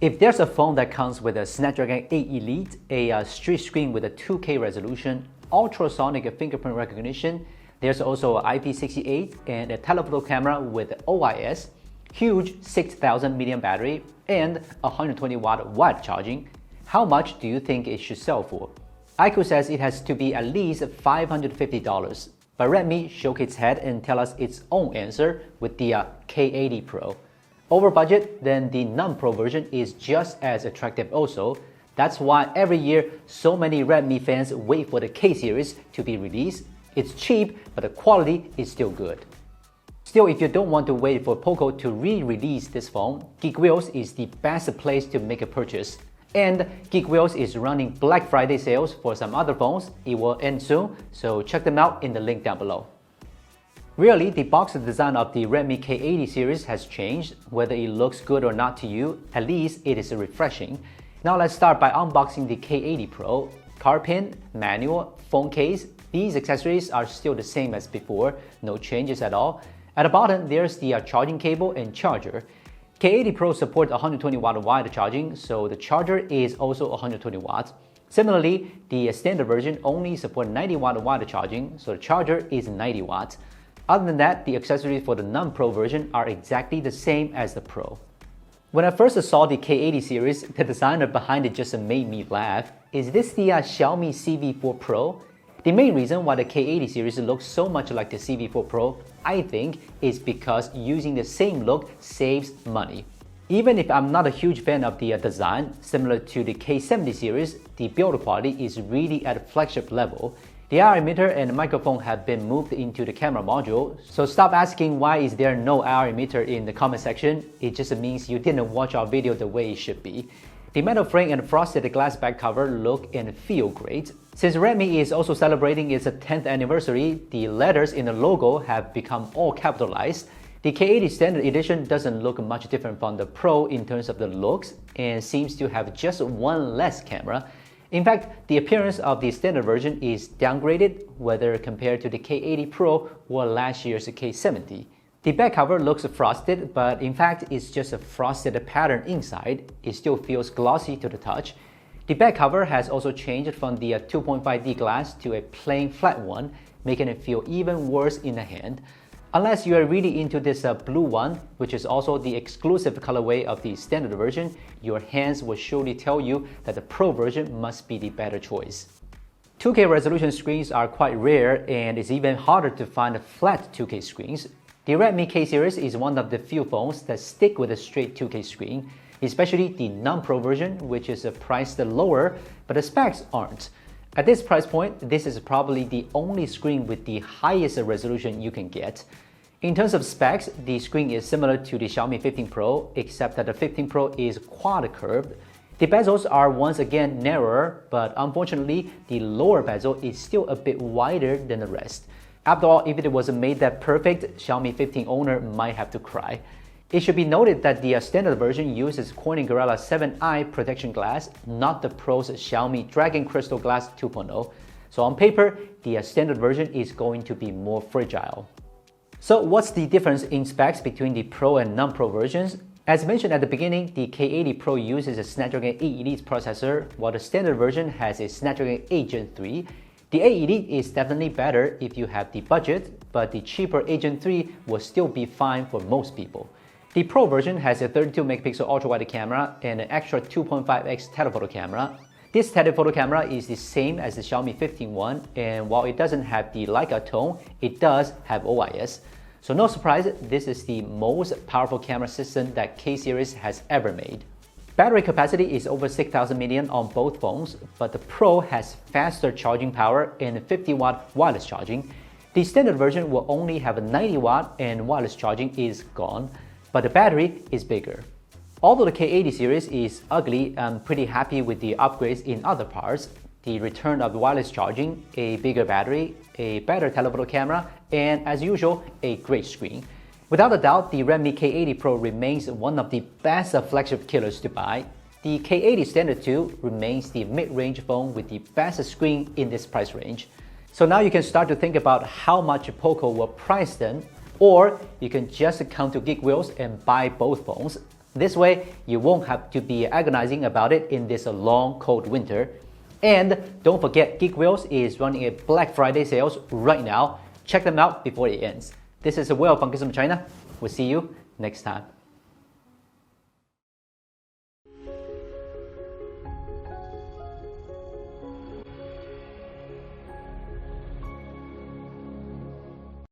If there's a phone that comes with a Snapdragon 8 Elite, a street screen with a 2K resolution, ultrasonic fingerprint recognition, there's also an IP68 and a telephoto camera with OIS, huge 6000 mAh battery, and 120 watt wireless charging, how much do you think it should sell for? iQOO says it has to be at least $550, but Redmi shook its head and tell us its own answer with the K80 Pro. Over budget, then the non-Pro version is just as attractive also. That's why every year so many Redmi fans wait for the K series to be released. It's cheap, but the quality is still good. Still, if you don't want to wait for Poco to re-release this phone, Geekwheels is the best place to make a purchase. And Geekwheels is running Black Friday sales for some other phones. It will end soon, so check them out in the link down below. Really, the box design of the Redmi K80 series has changed. Whether it looks good or not to you, at least it is refreshing. Now let's start by unboxing the K80 Pro. Card pin, manual, phone case, these accessories are still the same as before, no changes at all. At the bottom, there's the charging cable and charger. K80 Pro supports 120 watt wide charging, so the charger is also 120 watts. Similarly, the standard version only supports 90 watt wide charging, so the charger is 90 watts. Other than that, the accessories for the non-Pro version are exactly the same as the Pro. When I first saw the K80 series, the designer behind it just made me laugh. Is this the Xiaomi CV4 Pro? The main reason why the K80 series looks so much like the CV4 Pro, I think, is because using the same look saves money. Even if I'm not a huge fan of the design, similar to the K70 series, the build quality is really at flagship level. The IR emitter and microphone have been moved into the camera module, so stop asking why is there no IR emitter in the comment section. It just means you didn't watch our video the way it should be. The metal frame and frosted glass back cover look and feel great. Since Redmi is also celebrating its 10th anniversary, the letters in the logo have become all capitalized. The K80 Standard Edition doesn't look much different from the Pro in terms of the looks and seems to have just one less camera. In fact, the appearance of the standard version is downgraded, whether compared to the K80 Pro or last year's K70. The back cover looks frosted, but in fact it's just a frosted pattern inside. It still feels glossy to the touch. The back cover has also changed from the 2.5D glass to a plain flat one, making it feel even worse in the hand. Unless you are really into this blue one, which is also the exclusive colorway of the standard version, your hands will surely tell you that the Pro version must be the better choice. 2K resolution screens are quite rare, and it's even harder to find flat 2K screens. The Redmi K series is one of the few phones that stick with a straight 2K screen, especially the non-Pro version, which is priced lower, but the specs aren't. At this price point, this is probably the only screen with the highest resolution you can get. In terms of specs, the screen is similar to the Xiaomi 15 Pro, except that the 15 Pro is quad curved. The bezels are once again narrower, but unfortunately, the lower bezel is still a bit wider than the rest. After all, if it was made that perfect, Xiaomi 15 owner might have to cry. It should be noted that the standard version uses Corning Gorilla 7i protection glass, not the Pro's Xiaomi Dragon Crystal Glass 2.0. So on paper, the standard version is going to be more fragile. So what's the difference in specs between the Pro and non-Pro versions? As mentioned at the beginning, the K80 Pro uses a Snapdragon 8 Elite processor, while the standard version has a Snapdragon 8 Gen 3. The 8 Elite is definitely better if you have the budget, but the cheaper 8 Gen 3 will still be fine for most people. The Pro version has a 32-megapixel ultra-wide camera and an extra 2.5x telephoto camera. This telephoto camera is the same as the Xiaomi 15 one, and while it doesn't have the Leica tone, it does have OIS. So no surprise, this is the most powerful camera system that K series has ever made. Battery capacity is over 6,000 mAh on both phones, but the Pro has faster charging power and 50 watt wireless charging. The standard version will only have 90 watt and wireless charging is gone, but the battery is bigger. Although the K80 series is ugly, I'm pretty happy with the upgrades in other parts. The return of wireless charging, a bigger battery, a better telephoto camera, and as usual, a great screen. Without a doubt, the Redmi K80 Pro remains one of the best flagship killers to buy. The K80 Standard 2 remains the mid-range phone with the best screen in this price range. So now you can start to think about how much Poco will price them, or you can just come to Geekwheels and buy both phones. This way, you won't have to be agonizing about it in this long, cold winter. And don't forget, Geek Wheels is running a Black Friday sales right now. Check them out before it ends. This is Will from Gizmochina. We'll see you next time.